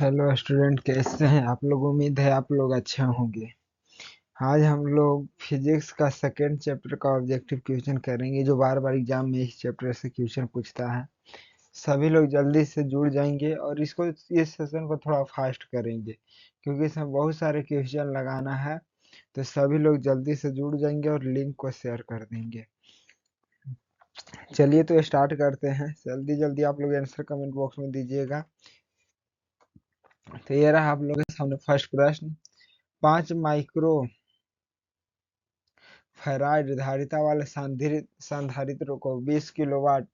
Hello student, कैसे हैं आप लोग। उम्मीद है आप लोग अच्छे होंगे। आज हम लोग फिजिक्स का सेकेंड चैप्टर का ऑब्जेक्टिव क्वेश्चन करेंगे, जो बार बार एग्जाम में इस चैप्टर से क्वेश्चन पूछता है। सभी लोग जल्दी से जुड़ जाएंगे और इस सेशन को थोड़ा फास्ट करेंगे, क्योंकि इसमें बहुत सारे क्वेश्चन लगाना है। तो सभी लोग जल्दी से जुड़ जाएंगे और लिंक को शेयर कर देंगे। चलिए तो स्टार्ट करते हैं। जल्दी जल्दी आप लोग आंसर कमेंट बॉक्स में दीजिएगा। तो ये रहा आप लोगों के सामने फर्स्ट प्रश्न। 5 माइक्रो फैराड धारिता वाले संधारित्र को 20 किलोवाट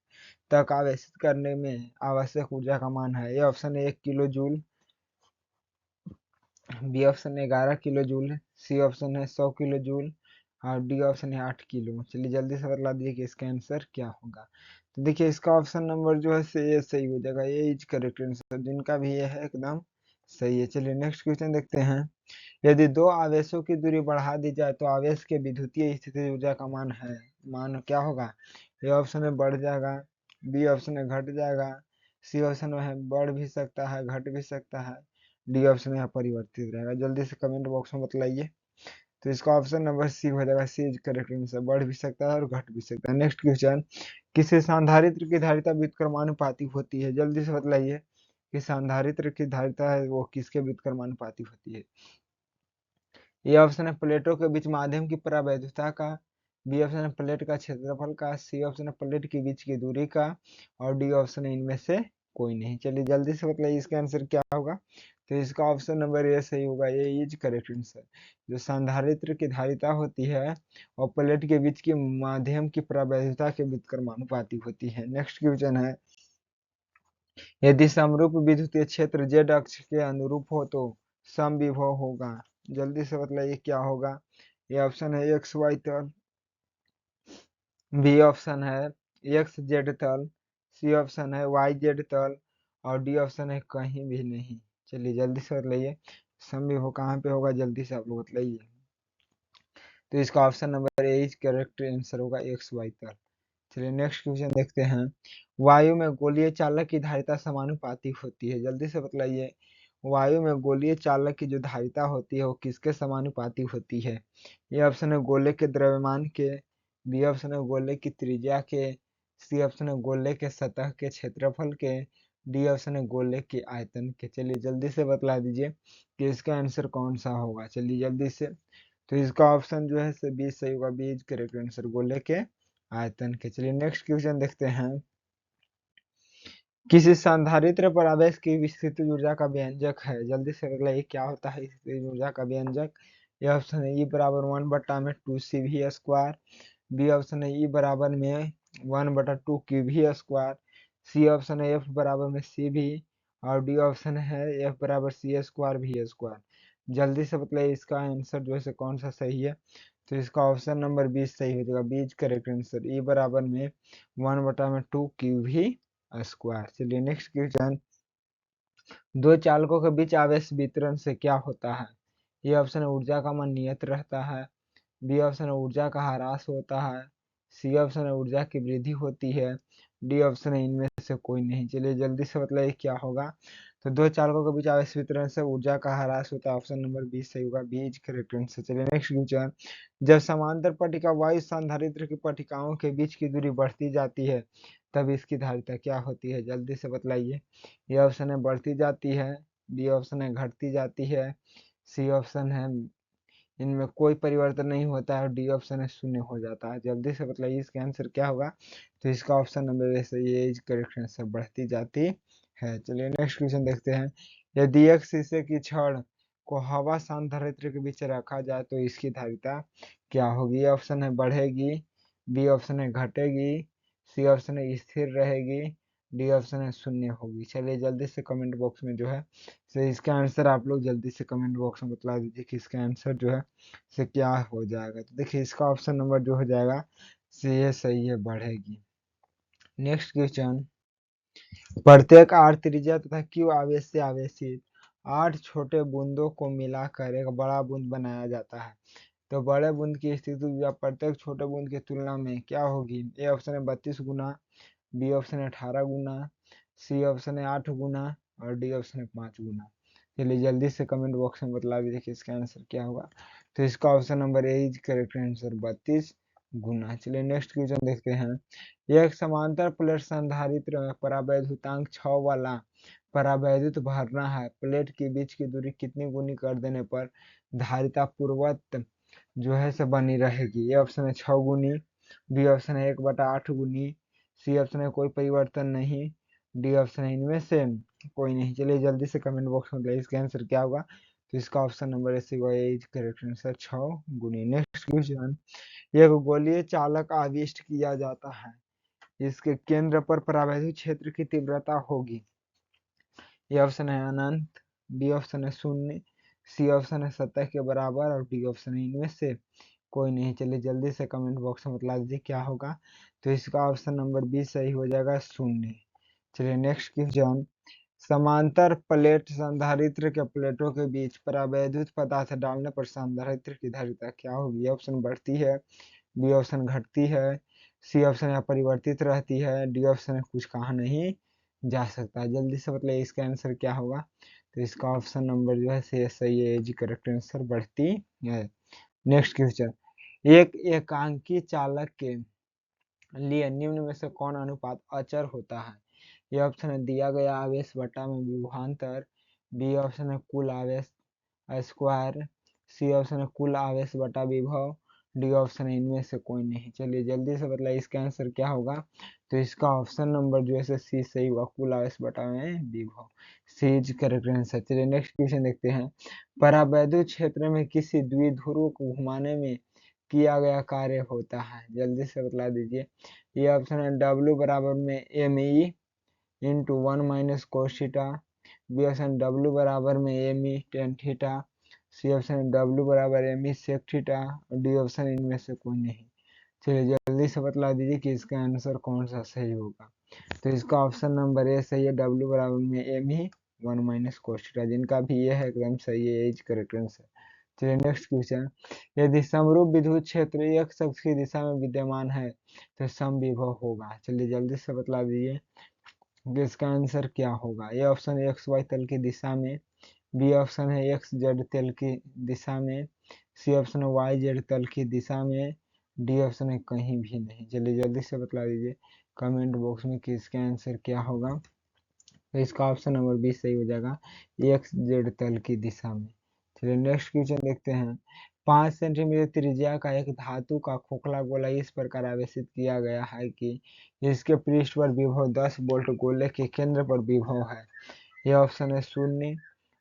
तक आवेशित करने में आवश्यक ऊर्जा का मान है। ये ऑप्शन है 1 किलो जूल, बी ऑप्शन है 11 किलो जूल, सी ऑप्शन है 100 किलो जूल और डी ऑप्शन है 8 किलो। चलिए जल्दी से बतला दीजिए कि इसका आंसर क्या होगा। तो देखिए, इसका ऑप्शन नंबर जो है ये सही हो जाएगा। ये इज करेक्ट आंसर, जिनका भी ये है एकदम सही है। चलिए नेक्स्ट क्वेश्चन देखते हैं। यदि दो आवेशों की दूरी बढ़ा दी जाए तो आवेश के विद्युतीय स्थिति ऊर्जा का मान क्या होगा। ए ऑप्शन में बढ़ जाएगा, बी ऑप्शन में घट जाएगा, सी ऑप्शन में है बढ़ भी सकता है घट भी सकता है, डी ऑप्शन में अपरिवर्तित रहेगा। जल्दी से कमेंट बॉक्स में बतलाइए। तो इसका ऑप्शन नंबर सी हो जाएगा। सी इज करेक्ट आंसर, बढ़ भी सकता है और घट भी सकता है। Next question. किसी संधारित्र की धारिता व्युत्क्रमानुपाती होती है। जल्दी से बतलाइए कि संधारित्र की धारिता है वो किसके व्युत्क्रमानुपाती होती है। ए ऑप्शन है प्लेटों के बीच माध्यम की परावैद्युता का, बी ऑप्शन है प्लेट का क्षेत्रफल का, सी ऑप्शन है प्लेट के बीच की दूरी का और डी ऑप्शन है इनमें से कोई नहीं। चलिए जल्दी से बताइए इसका आंसर क्या होगा। तो इसका ऑप्शन नंबर ए सही होगा। ये इज करेक्ट आंसर। जो संधारित्र की धारिता होती है और प्लेट के बीच की माध्यम की परावैद्युता के व्युत्क्रमानुपाती होती है। नेक्स्ट क्वेश्चन है। यदि समरूप विद्युतीय क्षेत्र जेड अक्ष के अनुरूप हो तो समविभव होगा। जल्दी से बतलाइए क्या होगा। ये ऑप्शन है एक्स वाई तल, बी ऑप्शन है एक्स जेड तल, सी ऑप्शन है वाई जेड तल और डी ऑप्शन है कहीं भी नहीं। चलिए जल्दी से बतलाइए समविभव कहाँ पे होगा। जल्दी से आप लोग बतलाइए। तो इसका option number A is correct answer होगा, एक्स वाई तल। चलिए नेक्स्ट क्वेश्चन देखते हैं। वायु में गोलीय चालक की धारिता समानुपाती होती है। जल्दी से बतलाइए वायु में गोलीय चालक की जो धारिता होती है वो किसके समानुपाती होती है। ये ऑप्शन है गोले के द्रव्यमान के, बी ऑप्शन है गोले की त्रिज्या के, सी ऑप्शन है गोले के सतह के क्षेत्रफल के, डी ऑप्शन है गोले के आयतन के। चलिए जल्दी से बतला दीजिए कि इसका आंसर कौन सा होगा। चलिए जल्दी से। तो इसका ऑप्शन जो है बी सही होगा। बी इज करेक्ट आंसर, गोले के आयतन के। चलिए नेक्स्ट क्वेश्चन देखते हैं। किसी संधारित्र पर आवेश की स्थितिज ऊर्जा का व्यंजक है। जल्दी से बताइए क्या होता है स्थितिज ऊर्जा का व्यंजक। ये ऑप्शन है ई बराबर 1/2 CV², बी ऑप्शन है ई बराबर में 1/2 QV², सी ऑप्शन है एफ बराबर में CV और डी ऑप्शन है एफ बराबर C² जल्दी से बताइए इसका आंसर जो है कौन सा सही है। तो इसका ऑप्शन नंबर 20 सही हो जाएगा। बी इज करेक्ट आंसर, ई बराबर में 1/2 QV²। चलिए नेक्स्ट क्वेश्चन। दो चालकों के बीच आवेश वितरण से क्या होता है। ये ऑप्शन है ऊर्जा का मान नियत रहता है, बी ऑप्शन है ऊर्जा का ह्रास होता है, सी ऑप्शन है ऊर्जा की वृद्धि होती है, डी ऑप्शन है इनमें से कोई नहीं। चलिए जल्दी से बताइए क्या होगा। तो दो चालकों के बीच आवेश वितरण से ऊर्जा का ह्रास होता है। ऑप्शन नंबर 20 सही होगा। B is correct answer. चलिए नेक्स्ट क्वेश्चन। जब समांतर पट्टिका वायु संधारित्र की पट्टिकाओं के बीच की दूरी बढ़ती जाती है तब इसकी धारिता क्या होती है। जल्दी से बतलाइए। ये ऑप्शन है बढ़ती जाती है, बी ऑप्शन है घटती जाती है, सी ऑप्शन है इनमें कोई परिवर्तन नहीं होता है और डी ऑप्शन है शून्य हो जाता है। जल्दी से बताइए इसका आंसर क्या होगा। तो इसका ऑप्शन नंबर ये इज करेक्ट आंसर, बढ़ती जाती है। चलिए नेक्स्ट क्वेश्चन देखते हैं। यदि एक शीशे की छड़ को हवा संधारित्र के बीच रखा जाए तो इसकी धारिता क्या होगी। ऑप्शन है बढ़ेगी, बी ऑप्शन है घटेगी, सी ऑप्शन है स्थिर रहेगी, डी ऑप्शन है शून्य होगी। चलिए जल्दी से कमेंट बॉक्स में जो है इसका आंसर आप लोग जल्दी से कमेंट बॉक्स में बतला दीजिए कि इसका आंसर जो है क्या हो जाएगा। तो देखिए इसका ऑप्शन नंबर जो हो जाएगा ये सही है, बढ़ेगी। Next question. प्रत्येक आर त्रिज्या तथा क्यू आवेश से आवेशित 8 छोटे बूंदों को मिलाकर एक बड़ा बूंद बनाया जाता है। तो बड़े बूंद की स्थिति ऊर्जा प्रत्येक छोटे बूंद की तुलना में क्या होगी। ए ऑप्शन है 32 गुना, बी ऑप्शन है 18 गुना, सी ऑप्शन है 8 गुना और डी ऑप्शन है 5 गुना। चलिए जल्दी से कमेंट बॉक्स में बतला दीजिए कि इसका आंसर क्या होगा। तो इसका option number A is correct answer 32 गुना। चलिए नेक्स्ट क्वेश्चन देखते हैं। एक समांतर प्लेट संधारित्र में परावैद्युतांक 6 वाला परावैद्युत भरना है। प्लेट के बीच की दूरी कितनी गुनी कर देने पर धारिता पूर्वत जो है से बनी रहेगी। ये ऑप्शन है 6 गुनी, बी ऑप्शन है 1/8 गुनी, सी ऑप्शन है कोई परिवर्तन नहीं, डी ऑप्शन है इनमें से कोई नहीं। चलिए जल्दी से कमेंट बॉक्स में बताइए इसका आंसर क्या होगा। तो इसका option number is correct answer 6 गुनी। Next question. एक गोलीय चालक आविष्ट किया जाता है, इसके केंद्र पर परावैद्युत क्षेत्र की तीव्रता होगी। ये ऑप्शन है अनंत, बी ऑप्शन है शून्य, सी ऑप्शन है सतह के बराबर और डी ऑप्शन है इनमें से कोई नहीं। चलिए जल्दी से कमेंट बॉक्स में बतला दीजिए क्या होगा। तो इसका ऑप्शन नंबर बी सही हो जाएगा, शून्य। चलिए नेक्स्ट क्वेश्चन। समांतर प्लेट संधारित्र के प्लेटों के बीच परावैद्युत पदार्थ डालने पर संधारित्र की धारिता क्या होगी। ऑप्शन बढ़ती है, बी ऑप्शन घटती है, सी ऑप्शन अपरिवर्तित रहती है, डी ऑप्शन है कुछ कहा नहीं जा सकता। जल्दी से मतलब इसका आंसर क्या होगा। तो इसका ऑप्शन नंबर जो है सही है, जी करेक्ट आंसर बढ़ती है। Next question. एक एकांकी चालक के लिए निम्न में से कौन अनुपात अचर होता है। ये ऑप्शन है दिया गया आवेश बटा में विभवांतर, बी ऑप्शन है कुल आवेश स्क्वायर, सी ऑप्शन है कुल आवेश बटा विभव, डी ऑप्शन है इनमें से कोई नहीं। चलिए जल्दी से बताइए इसका आंसर क्या होगा। तो इसका ऑप्शन नंबर जो है सी सही हुआ, कुल आवेश बटा में विभव, सी इज करेक्ट आंसर। चलिए नेक्स्ट क्वेश्चन देखते हैं। परावैद्युत क्षेत्र में किसी द्विध्रुव को घुमाने में किया गया कार्य होता है। जल्दी से बतला दीजिए। ये ऑप्शन है W बराबर में m e into 1 - cos theta, B option W बराबर में m e tan theta, C option W बराबर एम ई सेक थीटा और डी ऑप्शन इनमें से कोई नहीं। चलिए जल्दी से बतला दीजिए कि इसका आंसर कौन सा सही होगा। तो इसका ऑप्शन नंबर ए सही है, W बराबर में एम ई 1 - cos थीटा। जिनका भी ये है एकदम सही है, इज करेक्ट आंसर। चलिए नेक्स्ट क्वेश्चन। यदि समरूप विद्युत क्षेत्र एक अक्ष की दिशा में विद्यमान है तो समविभव होगा। चलिए जल्दी से बतला दीजिए कि इसका आंसर क्या होगा। ए ऑप्शन है एक्स वाई तल की दिशा में, बी ऑप्शन है एक्स जेड तल की दिशा में, सी ऑप्शन है वाई जेड तल की दिशा में, डी ऑप्शन है कहीं भी नहीं। चलिए जल्दी से बतला दीजिए कमेंट बॉक्स में कि इसका आंसर क्या होगा। तो इसका ऑप्शन नंबर बी सही हो जाएगा, एक्स जेड तल की दिशा में। चलिए नेक्स्ट क्वेश्चन देखते हैं। 5 सेंटीमीटर त्रिज्या का एक धातु का खोखला गोला इस प्रकार आवेशित किया गया है कि इसके पृष्ठ पर विभव 10 वोल्ट, गोले के केंद्र पर विभव है। ये ऑप्शन है शून्य,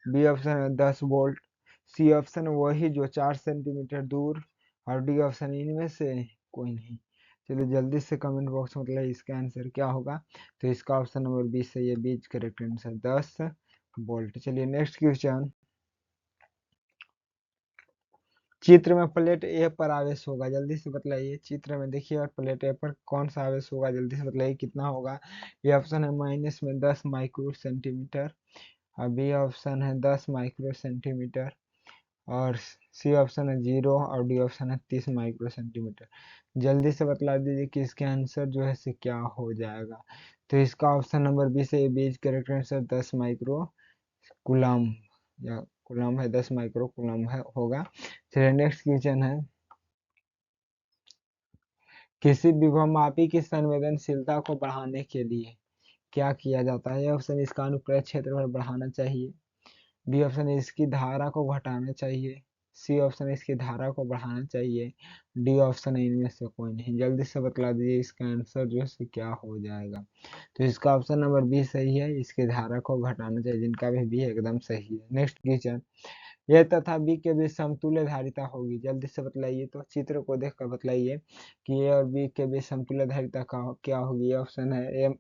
बी ऑप्शन है 10 वोल्ट, सी ऑप्शन वही जो 4 सेंटीमीटर दूर और डी ऑप्शन इनमें से कोई नहीं। चलिए जल्दी से कमेंट बॉक्स में मतलब इसका आंसर क्या होगा। तो इसका ऑप्शन नंबर 20 सही है, बीच करेक्ट आंसर 10 वोल्ट। चलिए नेक्स्ट क्वेश्चन। चित्र में प्लेट ए पर आवेश होगा। जल्दी से बतलाइए, चित्र में देखिए और प्लेट ए पर कौन सा आवेश होगा, जल्दी से बतलाइए कितना होगा। ये ऑप्शन है माइनस में 10 माइक्रो सेंटीमीटर, और बी ऑप्शन है 10 माइक्रो सेंटीमीटर, और सी ऑप्शन है 0 और डी ऑप्शन है 30 माइक्रो सेंटीमीटर। जल्दी से बतला दीजिए कि इसके आंसर जो है से क्या हो जाएगा। तो इसका ऑप्शन नंबर बी से बीच करेक्ट आंसर 10 माइक्रो कुलम, या कुलम है 10 माइक्रो कुलम है होगा। चलिए नेक्स्ट क्वेश्चन है। किसी विभवमापी की संवेदनशीलता को बढ़ाने के लिए क्या किया जाता है। ऑप्शन इसका अनुप्रस्थ क्षेत्रफल बढ़ाना चाहिए, बी ऑप्शन इसकी धारा को घटाना चाहिए, सी ऑप्शन इसकी धारा को बढ़ाना चाहिए, डी ऑप्शन है इनमें से कोई नहीं। जल्दी से बतला दीजिए इसका आंसर जो है क्या हो जाएगा। तो इसका ऑप्शन नंबर बी सही है, इसकी धारा को घटाना चाहिए। जिनका भी बी एकदम सही है। Next question. यह तथा बी के बीच समतुल्य धारिता होगी। जल्दी से बतलाइए, तो चित्र को देखकर बतलाइए कि ए और बी के बीच समतुल्य धारिता क्या होगी। ऑप्शन है ए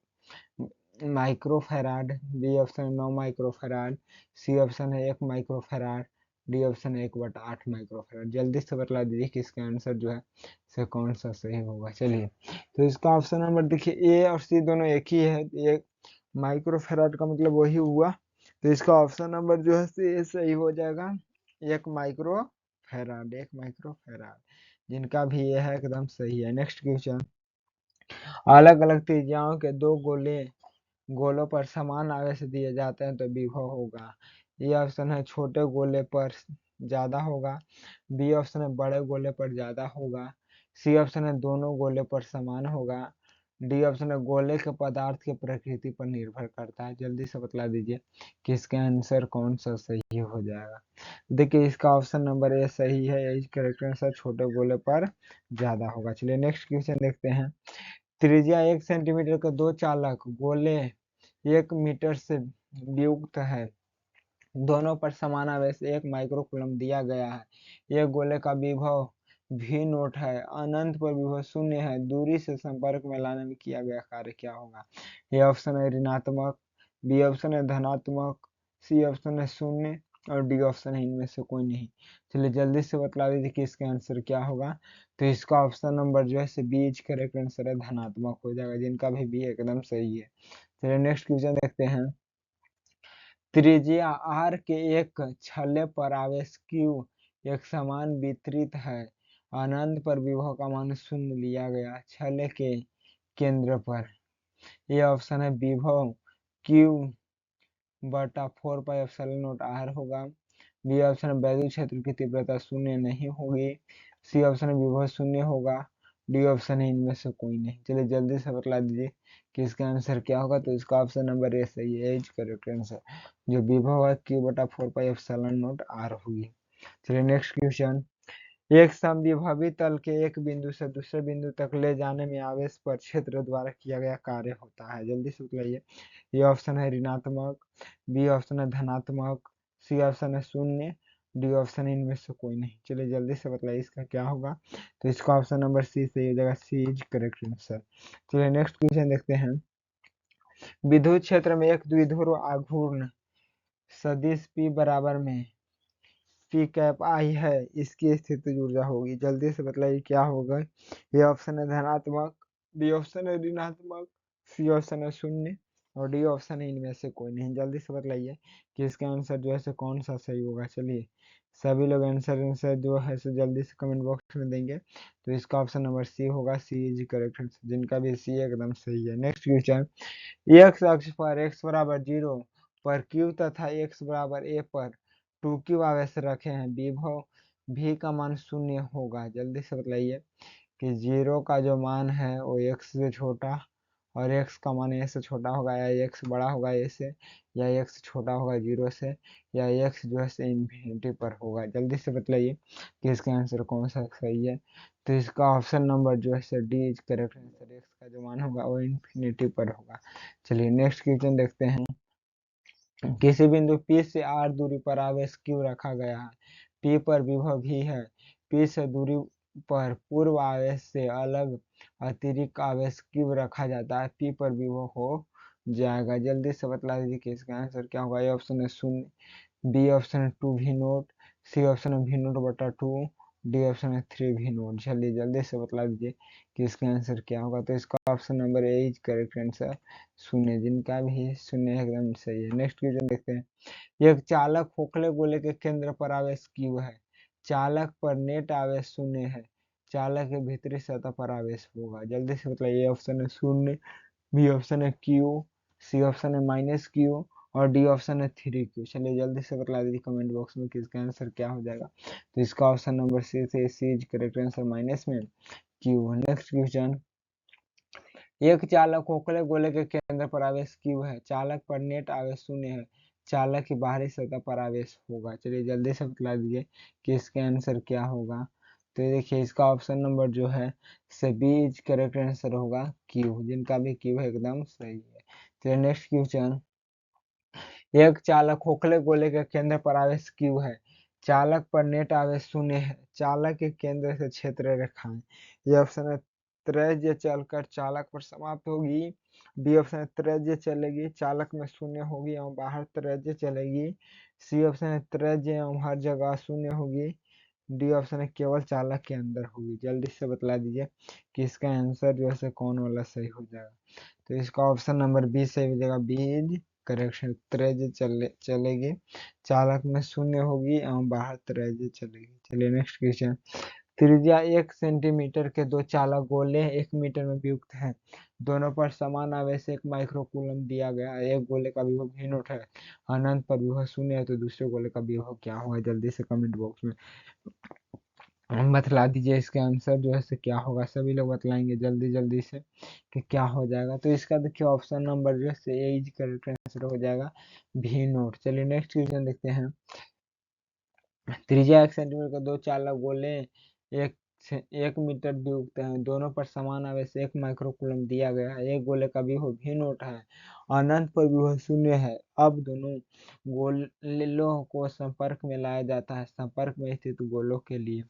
माइक्रोफैराड, बी ऑप्शन है 9 माइक्रोफैराड, सी ऑप्शन है 1 माइक्रोफैराड, डी ऑप्शन है 1/8 माइक्रोफैराड। जल्दी से बतला दीजिए कि इसका आंसर जो है से कौन सा सही होगा। चलिए, तो इसका ऑप्शन नंबर देखिए ए और सी दोनों एक ही है, ये माइक्रोफैराड का मतलब वही हुआ। तो इसका ऑप्शन नंबर जो है से सही हो जाएगा, 1 माइक्रोफैराड, 1 माइक्रोफैराड। जिनका भी ये है एकदम सही है। Next question. अलग अलग त्रिज्याओं के दो गोले गोलों पर समान आवेश दिए जाते हैं तो विभव होगा। ये ऑप्शन है छोटे गोले पर ज्यादा होगा। बी ऑप्शन है बड़े गोले पर ज्यादा होगा। सी ऑप्शन है दोनों गोले पर समान होगा। डी ऑप्शन है गोले के पदार्थ की प्रकृति पर निर्भर करता है। जल्दी से बतला दीजिए कि इसका आंसर कौन सा सही हो जाएगा। देखिए इसका ऑप्शन नंबर ए सही है, यही करेक्ट आंसर छोटे गोले पर ज्यादा होगा। चलिए नेक्स्ट क्वेश्चन देखते हैं। त्रिज्या 1 सेंटीमीटर के दो चालक गोले 1 मीटर से युक्त है, दोनों पर समान आवेश 1 माइक्रोकूलम दिया गया है, एक गोले का विभव भी नोट है, अनंत पर विभव शून्य है, दूरी से संपर्क में लाने में किया गया कार्य क्या होगा। ये ऑप्शन है ऋणात्मक, बी ऑप्शन है धनात्मक, सी ऑप्शन है शून्य और डी ऑप्शन है इनमें से कोई नहीं। चलिए जल्दी से बतला दीजिए कि इसका आंसर क्या होगा। तो इसका ऑप्शन नंबर जो है बी इज करेक्ट आंसर है, धनात्मक हो जाएगा, जिनका भी बी एकदम सही है। चलिए नेक्स्ट क्वेश्चन देखते हैं। त्रिज्या r के एक छल्ले पर आवेश q एक समान वितरित है, अनंत पर विभव का मान शून्य लिया गया, छल्ले के केंद्र पर। ये ऑप्शन है विभव q बटा 4 पाई एप्सिलॉन नॉट r होगा। बी ऑप्शन है वैद्युत क्षेत्र की तीव्रता शून्य नहीं होगी। सी ऑप्शन है विभव शून्य होगा। डी ऑप्शन है इनमें से कोई नहीं। चलिए जल्दी से बतला दीजिए कि इसका आंसर क्या होगा। तो इसका ऑप्शन नंबर ए सही है, इज करेक्ट आंसर। जो विभव है q बटा 4 पाई एप्सिलॉन नॉट r होगी। चलिए नेक्स्ट क्वेश्चन। एक समविभवी तल के एक बिंदु से दूसरे बिंदु तक ले जाने में आवेश पर क्षेत्र द्वारा किया गया कार्य होता है। जल्दी से बताइए। ये ऑप्शन है ऋणात्मक, बी ऑप्शन है धनात्मक, सी ऑप्शन है शून्य, डी ऑप्शन है इनमें से कोई नहीं। चलिए जल्दी से बताइए इसका क्या होगा। तो इसका ऑप्शन नंबर सी सही हो जाएगा, सी इज करेक्ट आंसर। चलिए नेक्स्ट क्वेश्चन देखते हैं। विद्युत क्षेत्र में एक द्विध्रुव आघूर्ण सदिश P बराबर में पी कैप आई है, इसकी स्थिति ऊर्जा होगी। जल्दी से बताइए क्या होगा। ये ऑप्शन है धनात्मक, बी ऑप्शन है ऋणात्मक, सी ऑप्शन है शून्य और डी ऑप्शन है इनमें से कोई नहीं। जल्दी से बताइए कि इसका आंसर जो है कौन सा सही होगा। चलिए सभी लोग आंसर जो है जल्दी से कमेंट बॉक्स में देंगे। तो इसका ऑप्शन नंबर सी होगा, सी इज करेक्ट आंसर, जिनका भी सी एकदम सही है। Next question. एक्स अक्ष पर x बराबर 0 पर q तथा x बराबर a पर 2q आवेश रखे हैं, विभव v का मान शून्य होगा। जल्दी से बताइए कि 0 का जो मान है वो x से छोटा और x का मान a से छोटा होगा, या x बड़ा होगा a से, या x छोटा होगा 0 से, या x जो है इन्फिनिटी पर होगा। जल्दी से बताइए कि इसका आंसर कौन सा सही है। तो इसका ऑप्शन नंबर जो है D is correct answer, x का जो मान होगा वो इन्फिनिटी पर होगा। चलिए नेक्स्ट क्वेश्चन देखते हैं। किसी बिंदु P से R दूरी पर आवेश Q रखा गया है, P पर विभव V है, P से दूरी पर पूर्व आवेश से अलग अतिरिक्त आवेश Q रखा जाता है, P पर विभव हो जाएगा। जल्दी से बतला दीजिए कि इसका आंसर क्या होगा। ये ऑप्शन है शून्य, बी ऑप्शन है 2v0, सी ऑप्शन है v0/2, डी ऑप्शन है 3v0। चलिए जल्दी से बतला दीजिए कि इसका आंसर क्या होगा। तो इसका option number A is correct answer, शून्य, जिनका भी शून्य एकदम सही है। नेक्स्ट क्वेश्चन देखते हैं। एक चालक खोखले गोले के केंद्र पर आवेश Q है, चालक पर नेट आवेश शून्य है, चालक के भीतरी सतह पर आवेश होगा। जल्दी से बताइए। ऑप्शन है शून्य, बी ऑप्शन है Q, सी ऑप्शन है -Q और डी ऑप्शन है 3Q। चलिए जल्दी से बतला दीजिए कमेंट बॉक्स में कि इसका आंसर क्या हो जाएगा। तो इसका ऑप्शन नंबर सी से C is correct answer, minus में Q। Next question. एक चालक खोखले गोले के केंद्र पर आवेश Q है, चालक पर नेट आवेश शून्य है, चालक की बाहरी सतह पर आवेश होगा। चलिए जल्दी से बतला दीजिए कि इसका आंसर क्या होगा। तो देखिए इसका ऑप्शन नंबर जो है बी इज करेक्ट आंसर होगा, Q, जिनका भी Q है एकदम सही है। चलिए नेक्स्ट क्वेश्चन। एक चालक खोखले गोले के केंद्र पर आवेश Q है, चालक पर नेट आवेश शून्य है, चालक के केंद्र से क्षेत्र रेखाएं। ये ऑप्शन है त्रिज्य चलकर चालक पर समाप्त होगी, बी ऑप्शन है त्रिज्य चलेगी चालक में शून्य होगी एवं बाहर त्रिज्य चलेगी, सी ऑप्शन है त्रिज्य एवं हर जगह शून्य होगी, डी ऑप्शन है केवल चालक के अंदर होगी। जल्दी से बतला दीजिए कि इसका आंसर जो है कौन वाला सही हो जाएगा। तो इसका ऑप्शन नंबर बी सही हो जाएगा, बी इज करेक्शन, त्रिज्य चलेगी चालक में शून्य होगी एवं बाहर त्रिज्य चलेगी। चलिए नेक्स्ट क्वेश्चन। त्रिज्या 1 सेंटीमीटर के दो चालक गोले 1 मीटर में वियुक्त हैं। दोनों पर समान आवेश 1 माइक्रोकूलम दिया गया है। एक गोले का विभव v नॉट है, अनंत पर विभव 0 है, तो दूसरे गोले का विभव क्या होगा? जल्दी से कमेंट बॉक्स में बतला दीजिए। इसका आंसर जो है से क्या होगा? सभी लोग बतलाएंगे जल्दी जल्दी से कि क्या हो जाएगा। तो इसका देखिए ऑप्शन नंबर जो है से ए इज करेक्ट आंसर हो जाएगा v नॉट। चलिए नेक्स्ट क्वेश्चन देखते हैं। त्रिज्या 1 सेंटीमीटर का दो चालक गोले एक 1 मीटर वियुक्त हैं। दोनों पर समान आवेश 1 माइक्रोकूलम दिया गया है। एक गोले का विभव v नॉट है, अनंत पर विभव 0 है। अब दोनों गोलों को संपर्क में लाया जाता है संपर्क में स्थित गोलों के लिए।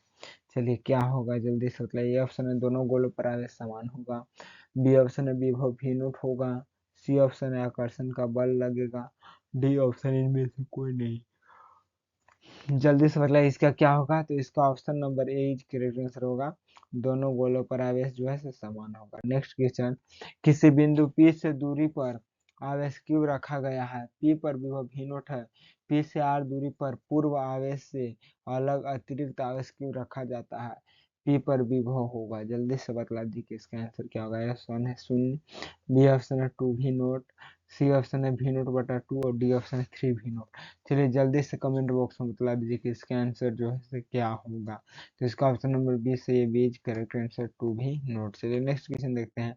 चलिए क्या होगा? जल्दी से बताइए। ए ऑप्शन है दोनों गोलों पर आवेश समान होगा, बी ऑप्शन है विभव v नॉट होगा, सी ऑप्शन है आकर्षण का बल लगेगा, डी ऑप्शन इनमें से कोई नहीं। जल्दी से मतलब इसका क्या होगा? तो इसका option number A is correct answer होगा, दोनों गोलों पर आवेश जो है समान होगा। नेक्स्ट क्वेश्चन, किसी बिंदु P से दूरी पर आवेश Q रखा गया है। P पर विभव v नॉट है। P से r दूरी पर पूर्व आवेश से अलग अतिरिक्त आवेश Q रखा जाता है। P पर विभव होगा। जल्दी से बतला दी कि इसका आंसर क्या होगा। ऑप्शन है 0, बी ऑप्शन है 2 v नॉट, सी ऑप्शन है v नॉट बटा 2 और डी ऑप्शन है 3 v नॉट। चलिए जल्दी से कमेंट बॉक्स में बतला दीजिए कि इसका आंसर जो है से क्या होगा। तो इसका ऑप्शन नंबर बी से ये बीज करेक्ट आंसर 2 भी नोट। चलिए नेक्स्ट क्वेश्चन देखते हैं।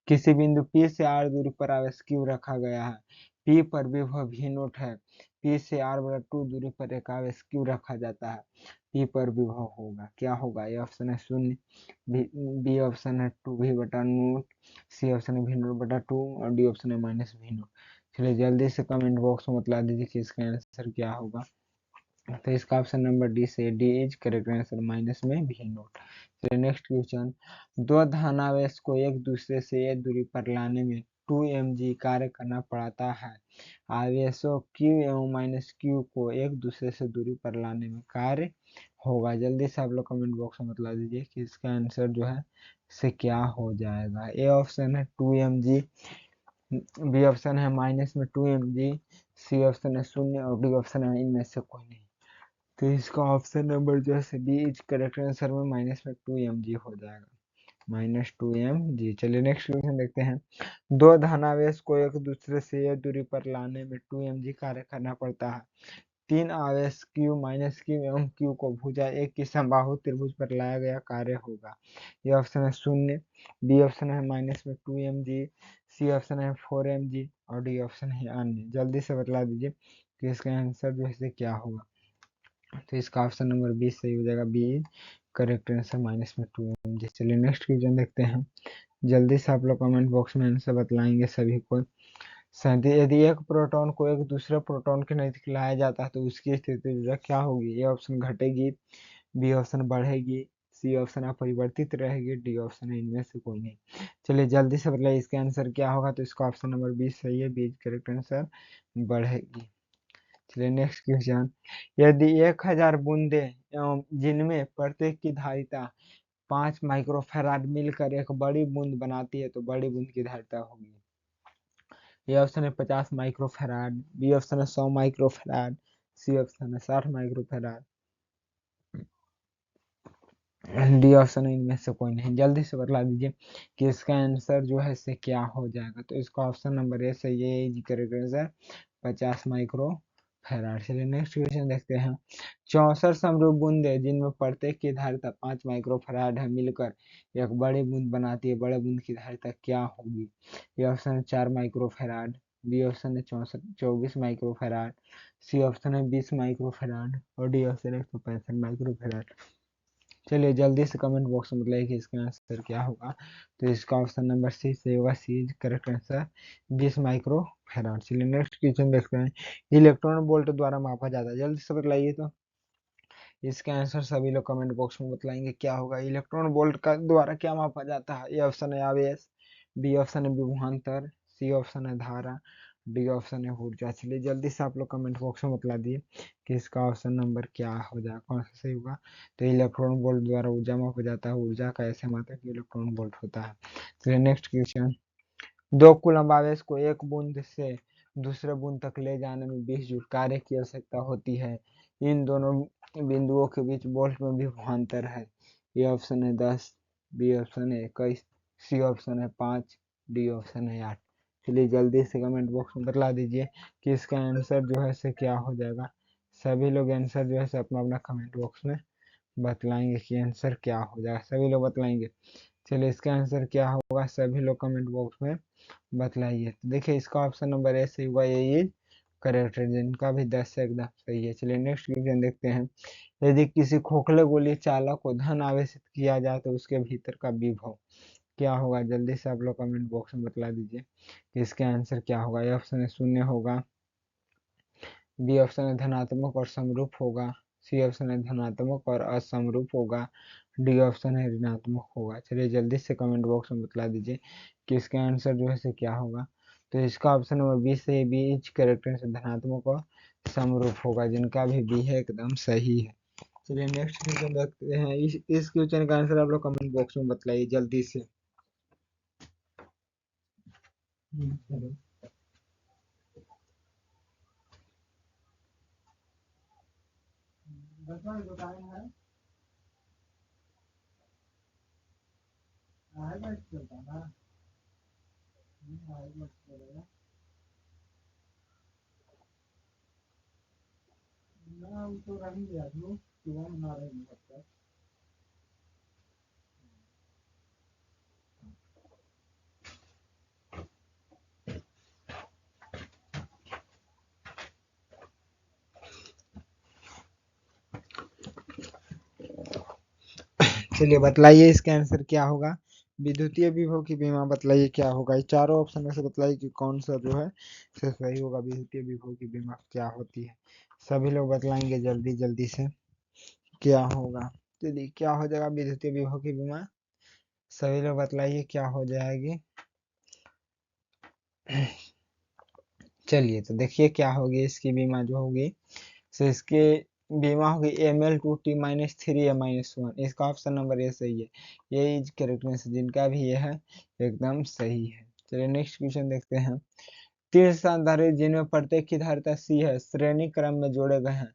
किसी बिंदु P से r दूरी पर आवेश Q रखा गया है। P पर विभव v नॉट है। P से r बटा 2 दूरी पर एक आवेश Q रखा जाता है। P पर विभव होगा क्या होगा? ए ऑप्शन है 0, बी ऑप्शन है 2v बटा नोट, सी ऑप्शन है v नॉट बटा 2 और डी ऑप्शन है माइनस v नॉट। चलिए जल्दी से कमेंट बॉक्स में बतला दीजिए कि इसका आंसर क्या होगा। तो इसका ऑप्शन नंबर डी से D is correct answer minus में भी नोट। चलिए नेक्स्ट क्वेश्चन, दो धनावेश को एक दूसरे से एक दूरी पर लाने में 2 mg कार्य करना पड़ता है। आवेशों q एवं माइनस q को एक दूसरे से दूरी पर लाने में कार्य होगा। जल्दी से आप लोग कमेंट बॉक्स में बतला दीजिए कि इसका आंसर जो है से क्या हो जाएगा। ए ऑप्शन है 2 mg, बी ऑप्शन है माइनस में 2 mg, सी ऑप्शन है 0 और डी ऑप्शन है इनमें से कोई नहीं। तो इसका ऑप्शन नंबर जो है बी इज करेक्ट आंसर में माइनस में 2 mg हो जाएगा, माइनस 2 mg। चलिए नेक्स्ट क्वेश्चन देखते हैं। दो धनावेश को एक दूसरे से एक दूरी पर लाने में 2 mg कार्य करना पड़ता है। तीन आवेश q माइनस q एवं q को भुजा एक की समबाहु त्रिभुज पर लाया गया कार्य होगा। ये ऑप्शन है 0, बी ऑप्शन है माइनस में 2 mg, सी ऑप्शन है 4 mg और डी ऑप्शन है अन्य। जल्दी से बतला दीजिए कि इसका आंसर जो है क्या होगा। तो इसका ऑप्शन नंबर 20 सही हो जाएगा, बी करेक्ट आंसर माइनस में 2 mg। चलिए नेक्स्ट क्वेश्चन देखते हैं। जल्दी से आप लोग कमेंट बॉक्स में आंसर बतलाएंगे सभी को। यदि एक प्रोटॉन को एक दूसरे प्रोटॉन के नजदीक लाया जाता है तो उसकी स्थिति क्या होगी? ए ऑप्शन घटेगी, बी ऑप्शन बढ़ेगी, सी ऑप्शन अपरिवर्तित रहेगी, डी ऑप्शन है इनमें से कोई नहीं। चलिए जल्दी से बताइए इसका आंसर क्या होगा। तो इसका ऑप्शन नंबर 20 सही है, बी करेक्ट आंसर बढ़ेगी। चलिए नेक्स्ट क्वेश्चन, यदि 1000 बूंदे एवं जिनमें प्रत्येक की धारिता 5 माइक्रोफैराड मिलकर एक बड़ी बूंद बनाती है तो बड़ी बूंद की धारिता होगी। ए ऑप्शन है 50 माइक्रोफैराड, बी ऑप्शन है 100 माइक्रोफैराड, सी ऑप्शन है 60 माइक्रोफैराड, डी ऑप्शन है इनमें से कोई नहीं। जल्दी से बतला दीजिए कि इसका आंसर जो है से क्या हो जाएगा। तो इसका ऑप्शन नंबर ए सही है, is correct answer 50 micro farad. चलिए नेक्स्ट क्वेश्चन देखते हैं। 64 समरूप बूंदे जिनमें प्रत्येक की धारिता 5 माइक्रो फैराड है मिलकर एक बड़ी बूंद बनाती है, बड़े बूंद की धारिता क्या होगी? ये ऑप्शन है 4 माइक्रो फैराड, बी ऑप्शन है 24 माइक्रो फैराड, सी ऑप्शन है 20 माइक्रो फैराड और डी ऑप्शन है 165 माइक्रो फैराड। चलिए जल्दी से कमेंट बॉक्स में बताइए कि इसका आंसर क्या होगा। तो इसका ऑप्शन नंबर सी से होगा, C is correct answer 20 micro farad. चलिए नेक्स्ट क्वेश्चन देखते हैं। इलेक्ट्रॉन वोल्ट द्वारा मापा जाता है, जल्दी से बतलाइए। तो इसका आंसर सभी लोग कमेंट बॉक्स में बतलाएंगे क्या होगा। इलेक्ट्रॉन वोल्ट का द्वारा क्या मापा जाता है? ए ऑप्शन है आवेश, बी ऑप्शन है विभवांतर, सी ऑप्शन है धारा, डी ऑप्शन है ऊर्जा। चलिए जल्दी से आप लोग कमेंट बॉक्स में बतला दिए कि इसका ऑप्शन नंबर क्या हो जाएगा, कौन सा सही होगा। तो इलेक्ट्रॉन वोल्ट द्वारा ऊर्जा मापा जाता है, ऊर्जा का ऐसे मात्रा कि इलेक्ट्रॉन वोल्ट होता है। चलिए नेक्स्ट क्वेश्चन, दो कूलम्ब आवेश को एक बूंद से दूसरे बूंद तक ले जाने में 20 जूल कार्य की आवश्यकता होती है। इन दोनों बिंदुओं के बीच वोल्ट में विभवांतर है। ए ऑप्शन है 10, बी ऑप्शन है 21, सी ऑप्शन है 5, डी ऑप्शन है 8। चलिए जल्दी से कमेंट बॉक्स में बतला दीजिए कि इसका आंसर जो है से क्या हो जाएगा। सभी लोग आंसर जो है से अपना अपना कमेंट बॉक्स में बतलाएंगे कि आंसर क्या हो जाएगा, सभी लोग बतलाएंगे। चलिए इसका आंसर क्या होगा सभी लोग कमेंट बॉक्स में बतलाइए। तो देखिए इसका ऑप्शन नंबर ए सही हुआ, ये इज करेक्ट है, जिनका भी 10 से एकदम सही है। चलिए नेक्स्ट क्वेश्चन देखते हैं। यदि किसी खोखले गोलीय चालक को धन आवेशित किया जाए तो उसके भीतर का विभव क्या होगा। जल्दी से आप लोग कमेंट बॉक्स में बतला दीजिए कि इसका आंसर क्या होगा। ए ऑप्शन है 0 होगा, बी ऑप्शन है धनात्मक और समरूप होगा, सी ऑप्शन है धनात्मक और असमरूप होगा, डी ऑप्शन है ऋणात्मक होगा। चलिए जल्दी से कमेंट बॉक्स में बतला दीजिए कि इसका आंसर जो है से क्या होगा। तो इसका ऑप्शन नंबर बी से बी इच करेक्ट आंसर धनात्मक और समरूप होगा, जिनका भी बी है एकदम सही है। चलिए नेक्स्ट क्वेश्चन देखते हैं। इस क्वेश्चन का आंसर आप लोग कमेंट बॉक्स में बतलाइए जल्दी से। चलो बताना है आएगा चलता ना आएगा चलेगा ना, हम तो रही गया था सुबह ना रही सकता। चलिए बतलाइए इसका आंसर क्या होगा। विद्युतीय विभव की बीमा बतलाइए क्या होगा। ये चारों ऑप्शन में से बतलाइए कि कौन सा जो है सही होगा। विद्युतीय विभव की बीमा क्या होती है, सभी लोग बतलाएंगे जल्दी जल्दी से क्या होगा। चलिए क्या हो जाएगा विद्युतीय विभव की बीमा, सभी लोग बतलाइए क्या हो जाएगी। चलिए तो देखिए क्या होगी इसकी बीमा जो होगी। तो इसके बीमा होगी ML2T-3A-1। इसका ऑप्शन नंबर ये सही है, ये इज करेक्टनेस जिनका भी ये है एकदम सही है। चलिए नेक्स्ट क्वेश्चन देखते हैं। तीन संधारित्र जिनमें प्रत्येक की धारिता C है श्रेणी क्रम में जोड़े गए हैं,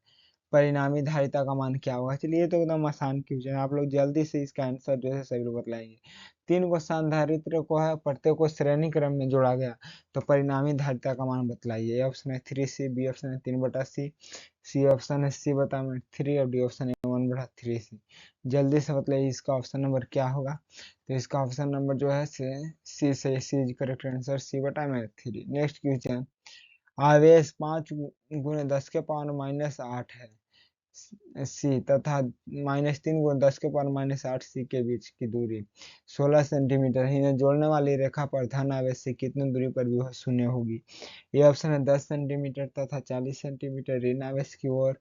परिणामी धारिता का मान क्या होगा। चलिए ये तो एकदम आसान क्वेश्चन है, आप लोग जल्दी से इसका आंसर जो है सभी लोग बतलाएंगे। तीन को संधारित्र को है, प्रत्येक को श्रेणी क्रम में जोड़ा गया तो परिणामी धारिता का मान बतलाइए। ऑप्शन है 3C, बी ऑप्शन है 3/C, सी ऑप्शन है C बटा में 3 और डी ऑप्शन है 1/3C। जल्दी से बताइए इसका ऑप्शन नंबर क्या होगा। तो इसका ऑप्शन नंबर जो है सी से C is correct answer, C/3। Next question. आवेश 5 × 10⁻⁸ है सी तथा -3 × 10⁻⁸ सी के बीच की दूरी 16 सेंटीमीटर है। इन्हें जोड़ने वाली रेखा पर धन आवेश से कितनी दूरी पर विभव शून्य होगी। ए ऑप्शन है 10 सेंटीमीटर तथा 40 सेंटीमीटर ऋण आवेश की ओर,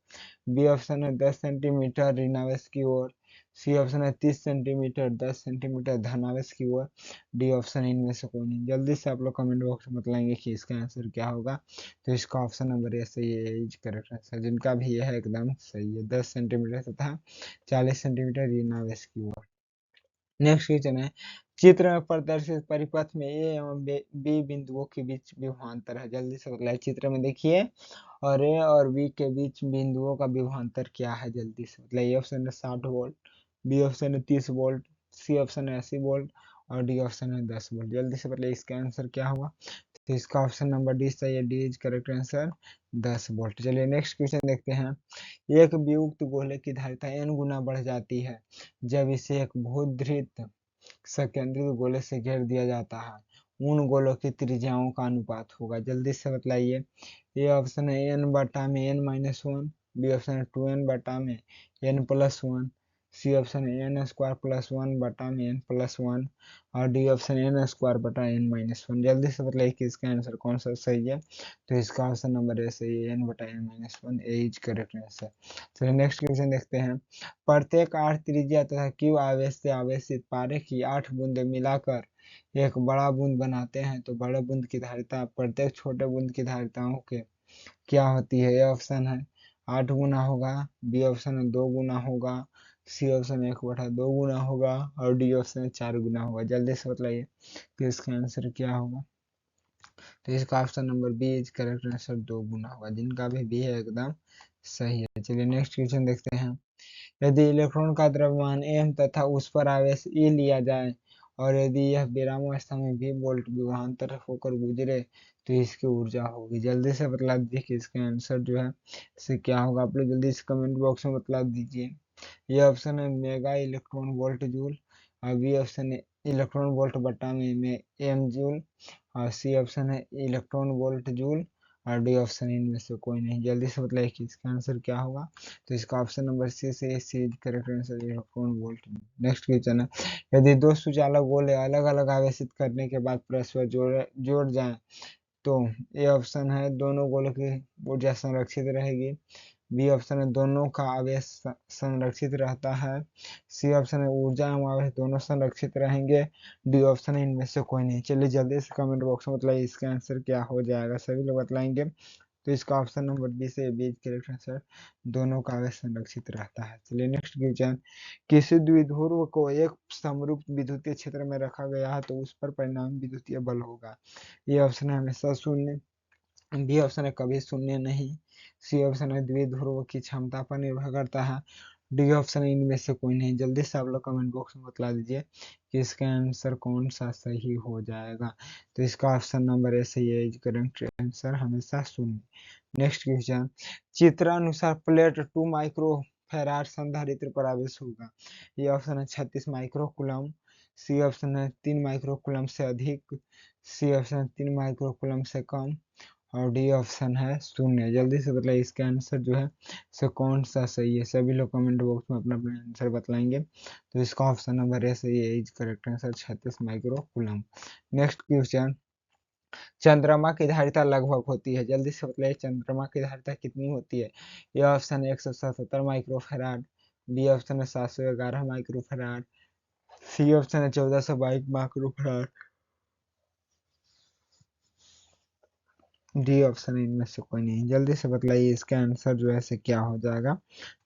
बी ऑप्शन है 10 सेंटीमीटर ऋण आवेश की ओर, सी ऑप्शन है 30 सेंटीमीटर 10 सेंटीमीटर धन आवेश की ओर, डी ऑप्शन इनमें से कोई नहीं। जल्दी से आप लोग कमेंट बॉक्स में बताएंगे कि इसका आंसर क्या होगा। तो इसका ऑप्शन नंबर ये सही है, इज करेक्ट आंसर, जिनका भी ये है एकदम सही है, 10 सेंटीमीटर तथा 40 सेंटीमीटर ऋण आवेश की ओर। नेक्स्ट क्वेश्चन है। चित्र में प्रदर्शित परिपथ में ए एवं बी बिंदुओं के बीच विभवांतर है। जल्दी से बताइए, चित्र में देखिए और ए और बी के बीच बिंदुओं का विभवांतर क्या है। जल्दी से बताइए। ऑप्शन है 60 वोल्ट, बी ऑप्शन है 30 वोल्ट, सी ऑप्शन है 80 वोल्ट और डी ऑप्शन है 10 वोल्ट। जल्दी से बताइए इसका आंसर क्या होगा। तो इसका ऑप्शन नंबर डी सही है, D is correct answer 10 volt. चलिए नेक्स्ट क्वेश्चन देखते हैं। एक वियुक्त गोले की धारिता n गुना बढ़ जाती है जब इसे एक भूध्रित संकेंद्रित गोले से घेर दिया जाता है। उन गोलों की त्रिज्याओं का अनुपात होगा। जल्दी से बतलाइए। ए ऑप्शन है n/n-1, बी ऑप्शन है 2n/n +1, सी ऑप्शन है n² +1/n+1 और डी ऑप्शन है n² n-1। जल्दी से बताइए कि इसका आंसर कौन सा सही है। तो इसका ऑप्शन नंबर ए सही है, n/n-1 A is correct answer. चलिए नेक्स्ट क्वेश्चन देखते हैं। प्रत्येक 8 त्रिज्या तथा Q आवेश से आवेशित पारे की 8 बूंदे मिलाकर एक बड़ा बूंद बनाते हैं तो बड़े बूंद की धारिता प्रत्येक छोटे बूंद की धारिताओं के क्या होती है। ए ऑप्शन है 8 गुना होगा, बी ऑप्शन है 2 गुना होगा, सी ऑप्शन है 1/2 गुना होगा और डी ऑप्शन है 4 गुना होगा। जल्दी से बताइए कि इसका आंसर क्या होगा। तो इसका option number B is correct answer 2 गुना होगा, जिनका भी बी है एकदम सही है। चलिए नेक्स्ट क्वेश्चन देखते हैं। यदि इलेक्ट्रॉन का द्रव्यमान m तथा उस पर आवेश E लिया जाए और यदि यह विरामावस्था में भी वोल्ट विभवांतर होकर गुजरे तो इसकी ऊर्जा होगी। जल्दी से बतला दीजिए कि इसका आंसर जो है से क्या होगा। आप लोग जल्दी से कमेंट बॉक्स में बतला दीजिए। ये ऑप्शन है मेगा इलेक्ट्रॉन वोल्ट जूल, और बी ऑप्शन है इलेक्ट्रॉन वोल्ट बटा में एम जूल, और सी ऑप्शन है इलेक्ट्रॉन वोल्ट जूल, और डी ऑप्शन इनमें से कोई नहीं। जल्दी से बताइए कि इसका आंसर क्या होगा। तो इसका ऑप्शन नंबर सी से C is correct answer, electron volt. Next question है, यदि दो सुचालक गोले अलग अलग आवेशित करने के बाद परस्पर जोड़ जाएं तो ये ऑप्शन है दोनों गोलों की ऊर्जा संरक्षित रहेगी, बी ऑप्शन है दोनों का आवेश संरक्षित रहता है, सी ऑप्शन है ऊर्जा एवं आवेश दोनों संरक्षित रहेंगे, डी ऑप्शन है इनमें से कोई नहीं। चलिए जल्दी से कमेंट बॉक्स में बताइए इसका आंसर क्या हो जाएगा। सभी लोग बतलाएंगे। तो इसका ऑप्शन नंबर बी से बी करेक्ट आंसर, दोनों का आवेश संरक्षित रहता है। चलिए नेक्स्ट क्वेश्चन, किसी द्विध्रुव को एक समरूप विद्युतीय क्षेत्र में रखा गया है तो उस पर परिणामी विद्युतीय बल होगा। ये ऑप्शन है हमेशा शून्य, बी ऑप्शन है कभी शून्य नहीं, सी ऑप्शन है द्विध्रुव की क्षमता पर निर्भर करता है, डी ऑप्शन है इनमें से कोई नहीं। जल्दी से आप लोग कमेंट बॉक्स में बतला दीजिए कि इसका आंसर कौन सा सही हो जाएगा। तो इसका ऑप्शन नंबर ए सही है, करेक्ट आंसर हमेशा शून्य। नेक्स्ट क्वेश्चन, चित्रानुसार प्लेट 2 माइक्रो फैराड संधारित्र पर आवेश होगा। ये ऑप्शन है 36 माइक्रो कूलम, सी ऑप्शन है 3 माइक्रो कूलम से अधिक, सी ऑप्शन है 3 माइक्रो कूलम से कम, और डी ऑप्शन है शून्य। जल्दी से बताइए इसका आंसर जो है सो कौन सा सही है। सभी लोग कमेंट बॉक्स में अपना अपना आंसर बतलाएंगे। तो इसका ऑप्शन नंबर ए सही है, is correct answer 36 micro coulomb. Next question, चंद्रमा की धारिता लगभग होती है। जल्दी से बताइए चंद्रमा की धारिता कितनी होती है। ये ऑप्शन है 177 माइक्रो फैराड, बी ऑप्शन है 711 माइक्रो फैराड, सी ऑप्शन है 1422 माइक्रो फैराड, डी ऑप्शन है इनमें से कोई नहीं। जल्दी से बतलाइए इसका आंसर जो है से क्या हो जाएगा।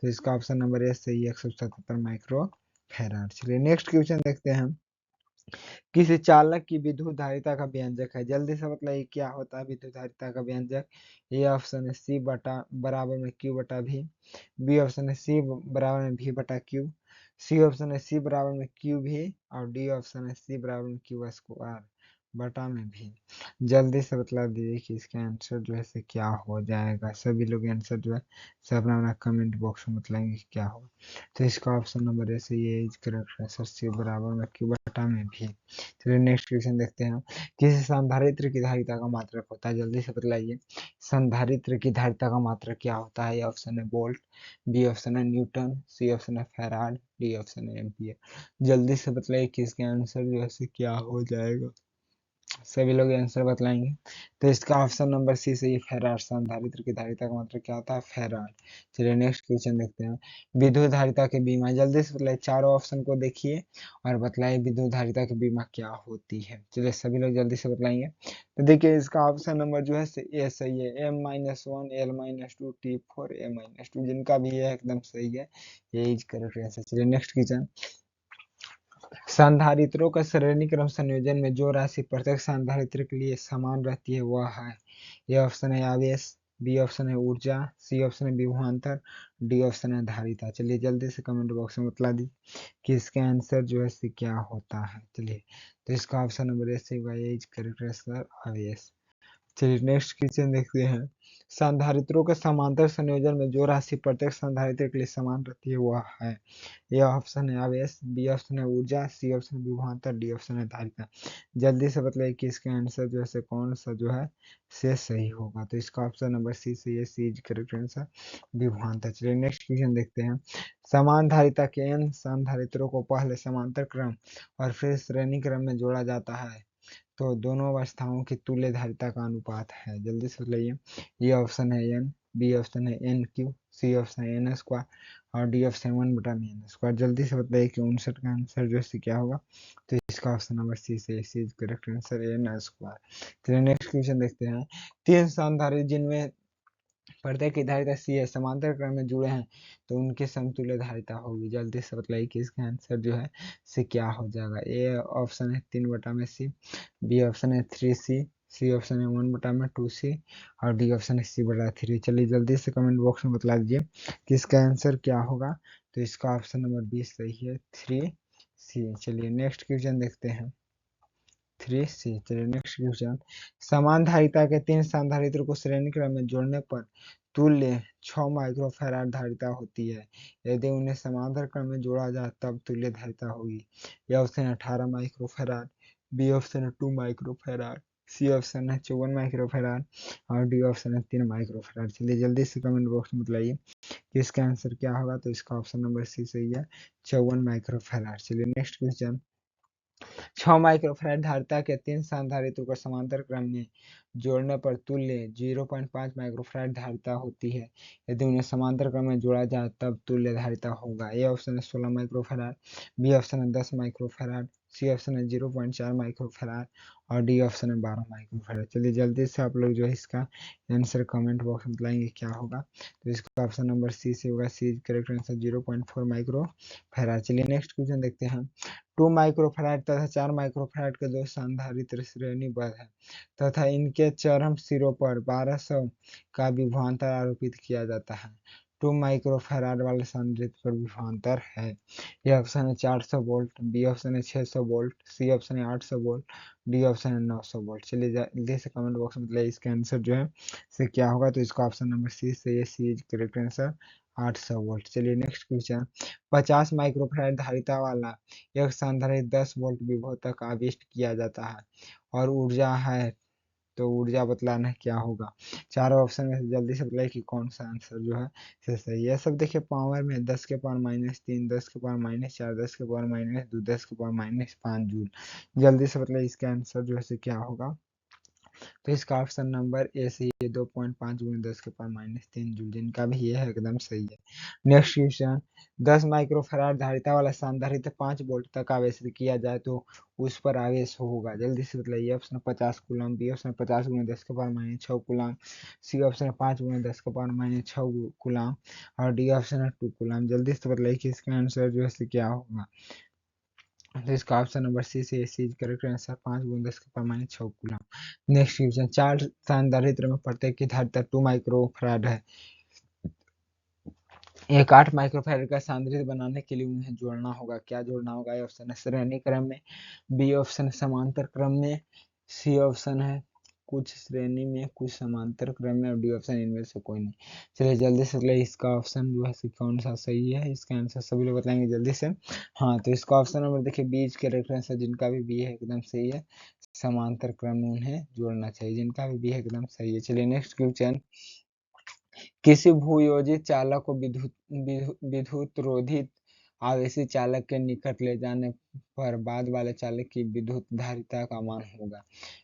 तो इसका ऑप्शन नंबर ए सही है, 177 माइक्रो फैराड। चलिए नेक्स्ट क्वेश्चन देखते हैं, किसी चालक की विद्युत धारिता का व्यंजक है। जल्दी से बतलाइए क्या होता है विद्युत धारिता का व्यंजक। ये ऑप्शन है सी बटा बराबर में क्यू बटा भी, बी ऑप्शन है सी बराबर में भी बटा क्यू, सी ऑप्शन है सी बराबर में क्यू भी, और डी ऑप्शन है सी बराबर में क्यू स्क्वायर बटा में भी। जल्दी से बतला दीजिए कि इसका आंसर जो है से क्या हो जाएगा। सभी लोग आंसर जो है से अपना अपना कमेंट बॉक्स में बतलाएंगे कि क्या होगा। तो इसका ऑप्शन नंबर ए से ये करेक्ट आंसर सी बराबर में क्यू बटा में भी। चलिए नेक्स्ट क्वेश्चन देखते हैं, किसी संधारित्र की धारिता का मात्रक होता है। जल्दी से बतलाइए संधारित्र की धारिता का मात्रक क्या होता है। ये ऑप्शन है वोल्ट, बी ऑप्शन है न्यूटन, सी ऑप्शन है फैराड, डी ऑप्शन है एम्पियर। जल्दी से बतलाइए कि इसके आंसर जो है क्या हो जाएगा। सभी लोग आंसर बतलाएंगे। तो इसका ऑप्शन नंबर सी से ये फैराड, संधारित्र की धारिता का मतलब क्या होता है फैराड। चलिए नेक्स्ट क्वेश्चन देखते हैं, विद्युत धारिता के बीमा। जल्दी से बतलाइए, चारों ऑप्शन को देखिए और बतलाइए विद्युत धारिता की बीमा क्या होती है। चलिए सभी लोग जल्दी से बतलाएंगे। तो देखिए इसका ऑप्शन नंबर जो है ए सही है, M-1 L-2 T4 A-2 जिनका भी है एकदम सही है, ये इज करेक्ट आंसर। चलिए नेक्स्ट क्वेश्चन, संधारित्रों का श्रेणी क्रम संयोजन में जो राशि प्रत्येक संधारित्र के लिए समान रहती है वह है। ये ऑप्शन है आवेश, बी ऑप्शन है ऊर्जा, सी ऑप्शन है विभवांतर, डी ऑप्शन है धारिता। चलिए जल्दी से कमेंट बॉक्स में बतला दी कि इसका आंसर जो है से क्या होता है। चलिए तो इसका ऑप्शन नंबर ए से होगा, ये करेक्ट आंसर आवेश। चलिए नेक्स्ट क्वेश्चन देखते हैं, संधारित्रों के समांतर संयोजन में जो राशि प्रत्येक संधारित्र के लिए समान रहती है वह है। ये ऑप्शन है आवेश, बी ऑप्शन है ऊर्जा, सी ऑप्शन है विभवांतर, डी ऑप्शन है धारिता। जल्दी से बताइए कि इसका आंसर जो है कौन सा जो है से सही होगा। तो इसका ऑप्शन नंबर सी से ये सी इज करेक्ट आंसर विभवांतर। चलिए नेक्स्ट क्वेश्चन देखते हैं, समान धारिता के n संधारित्रों को पहले समांतर क्रम और फिर श्रेणी क्रम में जोड़ा जाता है तो दोनों अवस्थाओं की तुल्य धारिता का अनुपात है। जल्दी से बताइए, ये ऑप्शन है n, बी ऑप्शन है एन क्यू, सी ऑप्शन है एन स्क्वायर, और डी ऑप्शन 1/n²। जल्दी से बताइए कि 59 का आंसर जो है क्या होगा। तो इसका ऑप्शन नंबर सी से सी करेक्ट आंसर n²। चलिए नेक्स्ट क्वेश्चन देखते हैं, तीन संधारित्र जिनमें प्रत्येक की धारिता सी है समांतर क्रम में जुड़े हैं तो उनकी समतुल्य धारिता होगी। जल्दी से बताइए कि इसका आंसर जो है क्या हो जाएगा। ए ऑप्शन है 3/c, बी ऑप्शन है 3c, सी ऑप्शन है 1/2c और डी ऑप्शन है c/3। चलिए जल्दी से कमेंट बॉक्स में बतला दीजिए कि इसका आंसर क्या होगा। तो इसका ऑप्शन नंबर 20 सही है, 3c। चलिए नेक्स्ट क्वेश्चन देखते हैं। 3c। चलिए नेक्स्ट क्वेश्चन। समान धारिता के 3 संधारित्र को श्रेणी क्रम में जोड़ने पर तुल्य 6 माइक्रोफैराड धारिता होती है। यदि उन्हें समांतर क्रम में जोड़ा जाए तब तुल्य धारिता होगी। ये ऑप्शन है 18 माइक्रोफैराड, बी ऑप्शन है 2 माइक्रोफैराड, सी ऑप्शन है 54 माइक्रोफैराड और डी ऑप्शन है 3 माइक्रोफैराड। चलिए जल्दी से कमेंट बॉक्स में बताइए कि इसका आंसर क्या होगा। तो इसका ऑप्शन नंबर सी सही है, 54 माइक्रोफैराड। चलिए नेक्स्ट क्वेश्चन। 6 माइक्रोफैराड धारिता के 3 संधारित्रों को समांतर क्रम में जोड़ने पर तुल्य 0.5 माइक्रोफैराड धारिता होती है। यदि उन्हें समांतर क्रम में जोड़ा जाए तब तुल्य धारिता होगा। ए ऑप्शन है 16 माइक्रोफैराड, बी ऑप्शन है 10 माइक्रोफैराड, सी ऑप्शन है 0.4 माइक्रोफैराड और डी ऑप्शन है 12 माइक्रोफैराड। चलिए जल्दी से आप लोग जो है इसका आंसर कमेंट बॉक्स में बताएंगे क्या होगा। तो इसका ऑप्शन नंबर सी से होगा, सी करेक्ट आंसर 0.4 माइक्रोफैराड। चलिए नेक्स्ट क्वेश्चन देखते हैं। 2 माइक्रोफैराड तथा 4 माइक्रोफैराड के दो संधारित्र श्रेणीबद्ध है तथा इनके चरम सिरों पर 1200 का विभवांतर आरोपित किया जाता है। 2 माइक्रोफैराड वाले संधारित्र पर विभवांतर है। यह ऑप्शन है 400 वोल्ट, बी ऑप्शन है 600 वोल्ट, सी ऑप्शन है 800 वोल्ट, डी ऑप्शन है 900 वोल्ट। चलिए जल्दी से कमेंट बॉक्स में बताइए इसका आंसर जो है से क्या होगा। तो इसका ऑप्शन नंबर सी से ये सी इज करेक्ट आंसर, 800 वोल्ट। चलिए नेक्स्ट क्वेश्चन। 50 माइक्रोफैराड धारिता वाला एक संधारित्र 10 वोल्ट विभव तक आविष्ट किया जाता है और ऊर्जा है। तो ऊर्जा बतलाना क्या होगा। चारों ऑप्शन में से जल्दी से बताइए कि कौन सा आंसर जो है से सही है। सब देखिए पावर में 10 के पावर -3, 10 के पावर -4, 10 के पावर -2, 10 के पावर -5 जूल। जल्दी से बताइए इसका आंसर जो है से क्या होगा। तो इसका ऑप्शन नंबर ए सही है, 2.5 × 10 के पावर -3 जूल, जिनका भी ये है एकदम सही है। Next question. 10 माइक्रोफैराड धारिता वाला संधारित्र 5 वोल्ट तक आवेशित किया जाए तो उस पर आवेश होगा। जल्दी से बताइए। ऑप्शन 50 कूलम, बी ऑप्शन 50 × 10 के पावर -6 कूलम, सी ऑप्शन 5 × 10 के पावर -6 कूलम और डी ऑप्शन है 2 कूलम। जल्दी से बताइए कि इसका आंसर जो है क्या होगा। तो इसका ऑप्शन नंबर सी से सी करेक्ट आंसर, 5 × 10 के पावर -6 कूलम। Next question. 4 संधारित्र में प्रत्येक की धारिता 2 माइक्रोफैराड है। एक 8 माइक्रोफैराड का संधारित्र बनाने के लिए उन्हें जोड़ना होगा। क्या जोड़ना होगा। ए ऑप्शन है श्रेणी क्रम में, बी ऑप्शन है समांतर क्रम में, सी ऑप्शन है कुछ श्रेणी में कुछ समांतर क्रम में और डी ऑप्शन इनमें से कोई नहीं। चलिए जल्दी से चलिए इसका ऑप्शन जो है कौन सा सही है। इसका आंसर सभी लोग बताएंगे जल्दी से। हाँ, तो इसका ऑप्शन नंबर देखिए बीच के रेफरेंस है, जिनका भी बी है एकदम सही है। समांतर क्रम में उन्हें जोड़ना चाहिए, जिनका भी बी है एकदम सही है। चलिए नेक्स्ट क्वेश्चन। किसी भूयोजित चालक को विद्युत रोधित आवेशी चालक के निकट ले जाने पर बाद वाले चालक की विद्युत धारिता का मान होगा।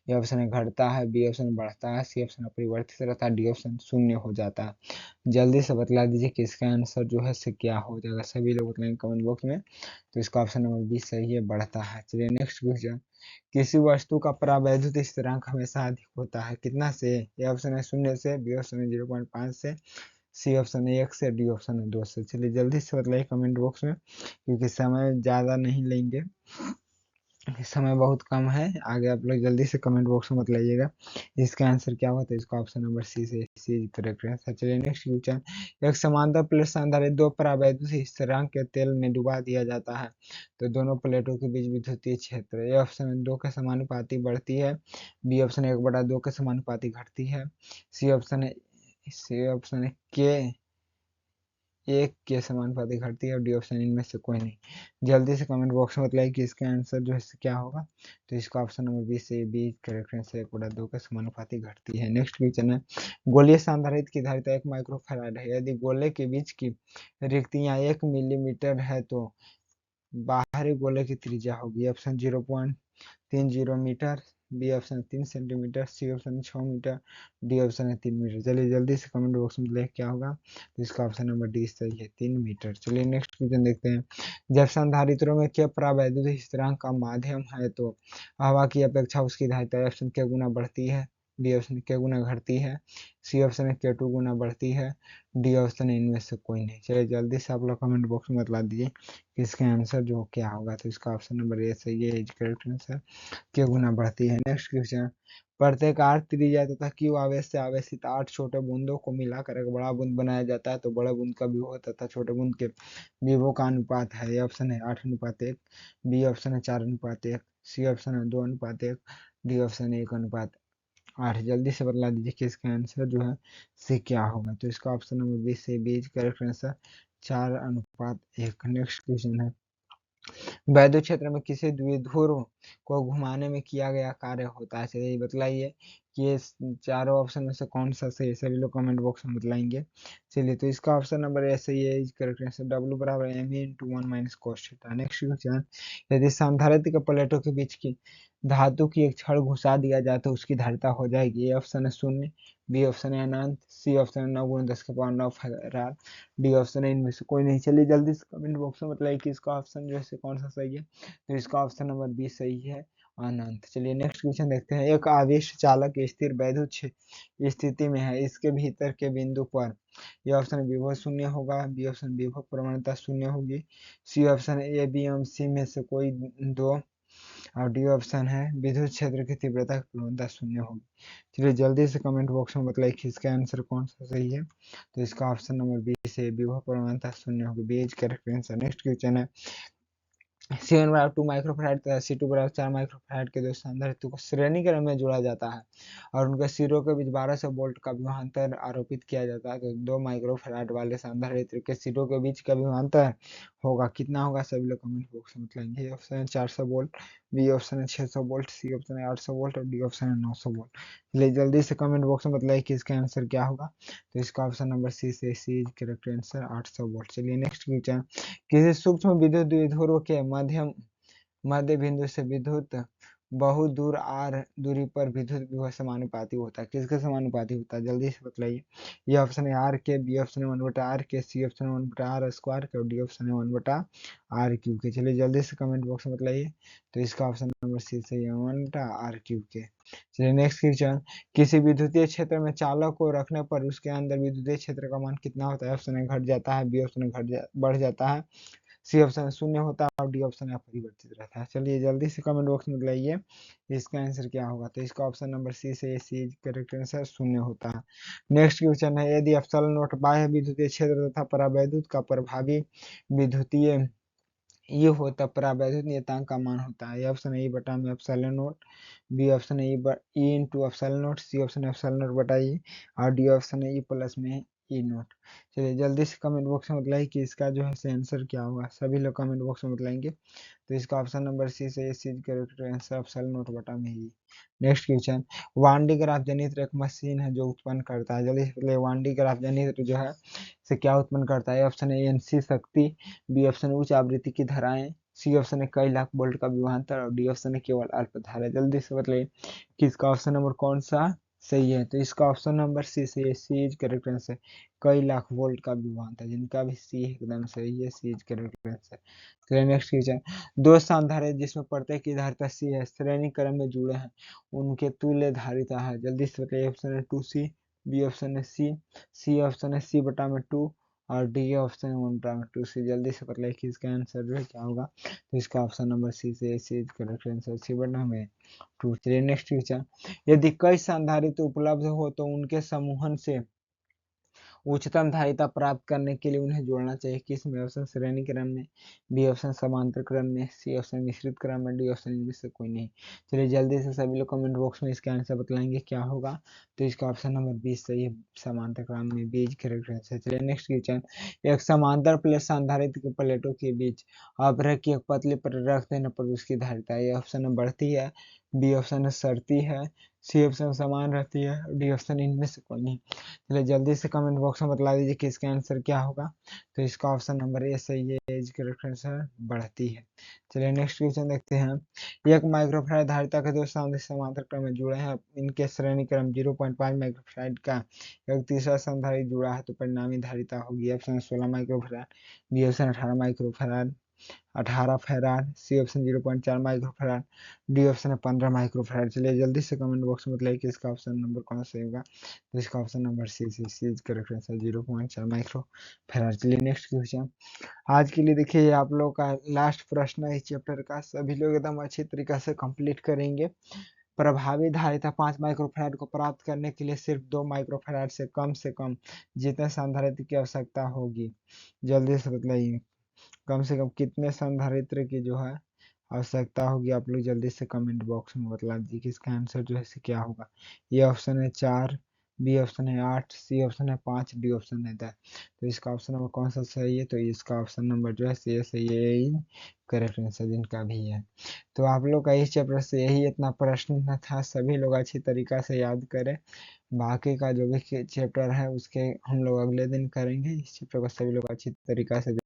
ए ऑप्शन है घटता है, बी ऑप्शन बढ़ता है, सी ऑप्शन अपरिवर्तित रहता है, डी ऑप्शन शून्य हो जाता है। जल्दी से बतला दीजिए कि इसका आंसर जो है से क्या हो जाएगा। सभी लोग बताएंगे कमेंट बॉक्स में। तो इसका ऑप्शन नंबर बी सही है, बढ़ता है। चलिए नेक्स्ट क्वेश्चन। किसी वस्तु का परावैद्युत स्थिरांक हमेशा अधिक होता है, कितना से। ए ऑप्शन है 0 से, बी ऑप्शन है 0.5 से, सी ऑप्शन है 1 से, डी ऑप्शन है 2 से। चलिए जल्दी से बताइए कमेंट बॉक्स में, क्योंकि समय ज़्यादा नहीं लेंगे, समय बहुत कम है। आगे आप लोग जल्दी से कमेंट बॉक्स में बताइएगा इसका आंसर क्या होगा। तो इसका ऑप्शन नंबर सी से सी करेक्ट आंसर। चलिए नेक्स्ट क्वेश्चन। एक समांतर प्लेट संधारित्र 2 परावैद्युत स्थिरांक के तेल में डुबा दिया जाता है तो दोनों प्लेटों के बीच विद्युतीय क्षेत्र। ए ऑप्शन है 2 के समानुपाती बढ़ती है, बी ऑप्शन है 1/2 के समानुपाती घटती है, सी ऑप्शन है के 1 के समानुपाती घटती है और डी ऑप्शन इनमें से कोई नहीं। जल्दी से कमेंट बॉक्स में बताइए कि इसका आंसर जो है क्या होगा। तो इसका ऑप्शन नंबर बी से बी करेक्ट आंसर, 1/2 के समानुपाती घटती है। नेक्स्ट क्वेश्चन है। गोलीय संधारित्र की धारिता 1 माइक्रोफैराड है। यदि गोले के बीच की रिक्तियां 1 मिलीमीटर है तो बाहरी गोले की त्रिज्या होगी। Option 0.30 metre, B option 3 centimetre, C option 6 metre, D option है 3 मीटर। चलिए जल्दी से कमेंट बॉक्स में लिख क्या होगा। तो इसका ऑप्शन नंबर डी सही है, 3 मीटर। चलिए नेक्स्ट क्वेश्चन देखते हैं। जब संधारित्रों में के परावैद्युत स्थिरांक का माध्यम है तो हवा की अपेक्षा उसकी धारिता ऑप्शन के गुना बढ़ती है, बी ऑप्शन के गुना घटती है, सी ऑप्शन है के 2 गुना बढ़ती है, डी ऑप्शन है इनमें से कोई नहीं। चलिए जल्दी से आप लोग कमेंट बॉक्स में बता दीजिए कि इसका आंसर जो क्या होगा। तो इसका ऑप्शन नंबर ए सही है, करेक्ट आंसर के गुना बढ़ती है। Next question. प्रत्येक r त्रिज्या तथा q आवेश से आवेशित 8 छोटे बूंदों को मिलाकर एक बड़ा बूंद बनाया जाता है, तो बड़े बूंद का विभव तथा छोटे बूंद के विभव का अनुपात है। ए ऑप्शन है 8:1, बी ऑप्शन है 4:1, सी ऑप्शन है 2:1, डी ऑप्शन है 1:8। जल्दी से बतला दीजिए कि इसका आंसर जो है सी क्या होगा। तो इसका ऑप्शन नंबर बी से B is correct answer 4:1। Next question है, वैद्युत क्षेत्र में किसी द्विध्रुव को घुमाने में किया गया कार्य होता है। चलिए बतलाइए कि ये चारों ऑप्शन में से कौन सा सही है, सभी लोग कमेंट बॉक्स में बतलाएंगे। चलिए, तो इसका ऑप्शन नंबर ए सही है, इज करेक्ट आंसर डब्ल्यू बराबर m e into 1 - cos theta. Next question, यदि संधारित्र के प्लेटों के बीच की धातु की एक छड़ घुसा दिया जाए तो उसकी धारिता हो जाएगी। ए ऑप्शन है 0, बी ऑप्शन है अनंत, सी ऑप्शन है 9 × 10⁹ फैराड, डी ऑप्शन है इनमें से कोई नहीं। चलिए जल्दी से कमेंट बॉक्स में बताइए कि इसका ऑप्शन जो है कौन सा सही है। तो इसका ऑप्शन नंबर बी सही है, अनंत। चलिए नेक्स्ट क्वेश्चन देखते हैं, एक आवेश चालक स्थिर वैद्युत स्थिति में है, इसके भीतर के बिंदु पर ये ऑप्शन विभव 0 होगा, बी ऑप्शन विभव प्रवणता 0 होगी, सी ऑप्शन ए बी एवं सी में से कोई 2, और डी ऑप्शन है विद्युत क्षेत्र की तीव्रता की प्रवणता 0 होगी। चलिए जल्दी से कमेंट बॉक्स में बताइए कि इसका आंसर कौन सा सही है। तो इसका ऑप्शन नंबर बी से विभव प्रवणता 0 होगी, B is correct answer. Next question है, C1 बराबर 2 माइक्रोफैराड तथा C2 बराबर 4 माइक्रोफैराड के दो संधारित्रों को श्रेणी क्रम में जोड़ा जाता है और उनके सिरों के बीच 1200 वोल्ट का विभवांतर आरोपित किया जाता है। तो 2 माइक्रोफैराड वाले संधारित्र के सिरों के बीच का विभवांतर होगा कितना होगा, सभी लोग कमेंट बॉक्स में बताएंगे। ऑप्शन है 400 वोल्ट, बी ऑप्शन है 600 वोल्ट, सी ऑप्शन है 800 वोल्ट और डी ऑप्शन है 900 वोल्ट। चलिए जल्दी से कमेंट बॉक्स में बताइए कि इसका आंसर क्या होगा। तो इसका ऑप्शन नंबर सी से C is correct answer 800 volt. चलिए नेक्स्ट क्वेश्चन, किसी सूक्ष्म विद्युत द्विध्रुव के मध्य बिंदु से विद्युत बहुत दूर आर दूरी पर विद्युत विभव समानुपाती होता है। किसके समानुपाती होता है, जल्दी से बतलाइए। ये ऑप्शन है आर के, बी ऑप्शन है 1/r के, सी ऑप्शन है 1/r² के और डी ऑप्शन है 1/r³ के। चलिए जल्दी से कमेंट बॉक्स में बतलाइए। तो इसका ऑप्शन नंबर सी सही है 1/r³ के। चलिए नेक्स्ट क्वेश्चन, किसी विद्युतीय क्षेत्र में चालक को रखने पर उसके अंदर विद्युतीय क्षेत्र का मान कितना होता है। ऑप्शन है घट जाता है, बी ऑप्शन है बढ़ जाता है, सी ऑप्शन 0 होता है और डी ऑप्शन अपरिवर्तित रहता है। चलिए जल्दी से कमेंट बॉक्स में बताइए इसका आंसर क्या होगा। तो इसका ऑप्शन नंबर सी से सी करेक्ट आंसर 0 होता है। नेक्स्ट क्वेश्चन है, यदि एप्सिलॉन नॉट बाह्य विद्युतीय क्षेत्र तथा परावैद्युत का प्रभावी विद्युतीय ये होता परावैद्युत नियतांक का मान होता है। ऑप्शन है ई बटा में एप्सिलॉन नॉट, बी ऑप्शन है e into epsilon naught, C option है एप्सिलॉन नॉट बटा ई और डी ऑप्शन है ई प्लस में ई नॉट। चलिए जल्दी से कमेंट बॉक्स में बताइए कि इसका जो है आंसर क्या होगा, सभी लोग कमेंट बॉक्स में बताएंगे। तो इसका ऑप्शन नंबर सी से C correct answer epsilon naught बटा में e. Next question, Van de Graaff जनित्र एक मशीन है जो उत्पन्न करता है। जल्दी से वान डी ग्राफ जनित्र जो है से क्या उत्पन्न करता है। ऑप्शन है एनसी शक्ति, बी ऑप्शन है उच्च आवृत्ति की धाराएं, सी ऑप्शन है कई लाख वोल्ट का विभवांतर और डी ऑप्शन है केवल अल्प धारा। जल्दी से बताइए कि इसका ऑप्शन नंबर कौन सा सही है। तो इसका ऑप्शन नंबर सी से सी इज करेक्ट आंसर कई लाख वोल्ट का विभवांतर, जिनका भी सी एकदम सही है, सी इज करेक्ट आंसर। चलिए नेक्स्ट क्वेश्चन, दो संधारित्र जिसमें प्रत्येक की धारिता सी है श्रेणी क्रम में जुड़े हैं, उनके तुल्य धारिता है। जल्दी से बताइए। ऑप्शन है 2C, बी ऑप्शन है सी ऑप्शन है सी बटा में 2 और डी ऑप्शन है 1/2C। जल्दी से बताइए कि इसका आंसर जो है क्या होगा। तो इसका ऑप्शन नंबर सी से C is correct answer C बटा में 2। चलिए नेक्स्ट क्वेश्चन, यदि कई संधारित्र उपलब्ध हो तो उनके समूहन से उच्चतम धारिता प्राप्त करने के लिए उन्हें जोड़ना चाहिए। किस में, ऑप्शन श्रेणी क्रम में, बी ऑप्शन समांतर क्रम में, सी ऑप्शन मिश्रित क्रम में, डी ऑप्शन इनमें से कोई नहीं। चलिए जल्दी से सभी लोग कमेंट बॉक्स में इसका आंसर बतलाएंगे क्या होगा। तो इसका ऑप्शन नंबर 20 सही है, समांतर क्रम में, बी इज करेक्ट आंसर। चलिए नेक्स्ट क्वेश्चन, एक समांतर प्लेट संधारित्र के प्लेटों के बीच अवरक की एक पतली पर रख देने पर उसकी धारिता, ये ऑप्शन में बढ़ती है, बी ऑप्शन है सड़ती है, सी ऑप्शन समान रहती है, डी ऑप्शन इनमें से कोई नहीं। चलिए जल्दी से कमेंट बॉक्स में बतला दीजिए कि इसका आंसर क्या होगा। तो इसका ऑप्शन नंबर ए सही है, एज करेक्ट आंसर बढ़ती है। चलिए नेक्स्ट क्वेश्चन देखते हैं, एक माइक्रोफैराड धारिता के दो समांतर क्रम में जुड़े हैं, इनके श्रेणी क्रम 0.5 माइक्रोफैराड का एक तीसरा संधारित्र जुड़ा है, तो परिणामी धारिता होगी। Option 16 microfarad, B option 18 microfarad, 18 farad, C option 0.4 microfarad, D option है 15 माइक्रोफैराड। चलिए जल्दी से कमेंट बॉक्स में बताइए कि इसका ऑप्शन नंबर कौन सा होगा। तो इसका option number C is correct answer 0.4 microfarad. चलिए नेक्स्ट क्वेश्चन, आज के लिए देखिए आप लोग का लास्ट प्रश्न है इस चैप्टर का, सभी लोग एकदम अच्छी तरीके से कंप्लीट करेंगे प्रभावी धारिता 5 माइक्रोफैराड को प्राप्त करने के लिए सिर्फ 2 माइक्रोफैराड से कम जितने संधारित्र की आवश्यकता होगी। जल्दी से बताइए कम से कम कितने संधारित्र की जो है आवश्यकता होगी। आप लोग जल्दी से कमेंट बॉक्स में बतला दीजिए कि इसका आंसर जो है क्या होगा। ये ऑप्शन है 4, बी ऑप्शन है 8, सी ऑप्शन है 5, डी ऑप्शन है 10। तो इसका ऑप्शन नंबर कौन सा सही है? तो इसका ऑप्शन नंबर जो है सही है, करेक्ट आंसर जिनका भी है। तो आप लोग का इस चैप्टर से यही इतना प्रश्न था, सभी लोग अच्छी तरीका से याद करें। बाकी का जो भी चैप्टर है उसके हम लोग अगले दिन करेंगे। इस चैप्टर को सभी लोग अच्छी तरीका से